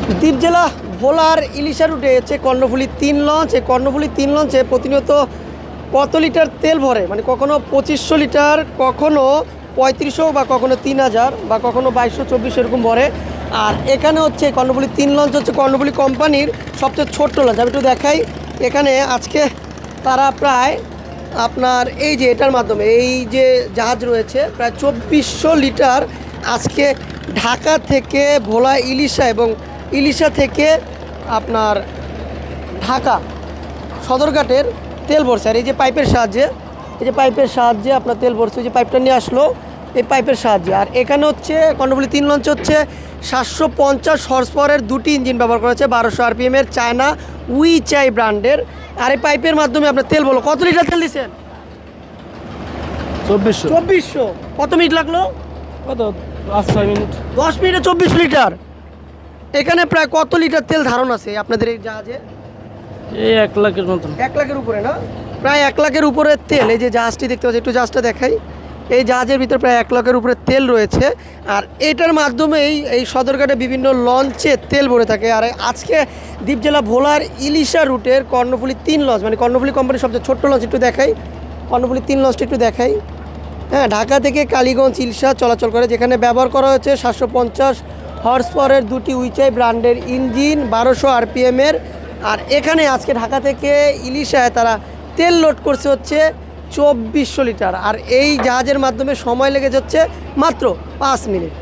দ্বীপ জেলা ভোলার ইলিশা রুটে হচ্ছে কর্ণফুলী 3 লঞ্চ। এই কর্ণফুলী 3 লঞ্চে প্রতিনিয়ত কত লিটার তেল ভরে, মানে কখনো 2500 লিটার, কখনো 3500 বা কখনো 3000 বা কখনো 2200-2400 এরকম ভরে। আর এখানে হচ্ছে কর্ণফুলী 3 লঞ্চ হচ্ছে কর্ণফুলী কোম্পানির সবচেয়ে ছোট্ট লঞ্চ। আমি একটু দেখাই, এখানে আজকে তারা প্রায় আপনার এই যে এটার মাধ্যমে এই যে জাহাজ রয়েছে প্রায় 2400 লিটার আজকে ঢাকা থেকে ভোলা ইলিশা এবং ইলিশা থেকে আপনার ঢাকা সদরঘাটের তেল ভরছে। আর এই যে পাইপের সাহায্যে, এই যে পাইপের সাহায্যে আপনার তেল ভরছে, যে পাইপটা নিয়ে আসলো এই পাইপের সাহায্যে। আর এখানে হচ্ছে কর্ণফুলী 3 লঞ্চ হচ্ছে 750 হর্স পাওয়ারের দুটি ইঞ্জিন ব্যবহার করেছে, 1200 আরপিএমের চায়না উইচাই ব্র্যান্ডের। আর এই পাইপের মাধ্যমে আপনার তেল বলো কত লিটার তেল দিচ্ছেন? 2400। কত মিনিট লাগলো? কত 5-6 মিনিট। 10 মিনিটে 24 লিটার। এখানে প্রায় কত লিটার তেল ধারণ আছে আপনাদের এই জাহাজে? এই 1 লাখের মতন। 1 লাখের উপরে না? প্রায় 1 লাখের উপরে তেল। এই যে জাহাজটি দেখতে পাচ্ছি, একটু জাহাজটা দেখাই। এই জাহাজের ভিতরে প্রায় 1 লাখের উপরে তেল রয়েছে। আর এটার মাধ্যমেই এই সদরঘাটে বিভিন্ন লঞ্চে তেল ভরে থাকে। আর আজকে দ্বীপ জেলা ভোলার ইলিশা রুটের কর্ণফুলী 3 লঞ্চ, মানে কর্ণফুলী কোম্পানির সবচেয়ে ছোট্ট লঞ্চ একটু দেখাই, কর্ণফুলী 3 লঞ্চটা একটু দেখাই। হ্যাঁ, ঢাকা থেকে কালীগঞ্জ ইলিশা চলাচল করে, যেখানে ব্যবহার করা হয়েছে 750 হর্স পাওয়ারের দুটি উইচাই ব্র্যান্ডের ইঞ্জিন, 1200 আরপিএমের। আর এখানে আজকে ঢাকা থেকে ইলিশায় তারা তেল লোড করছে হচ্ছে 2400 লিটার। আর এই জাহাজের মাধ্যমে সময় লেগেছে হচ্ছে মাত্র 5 মিনিট।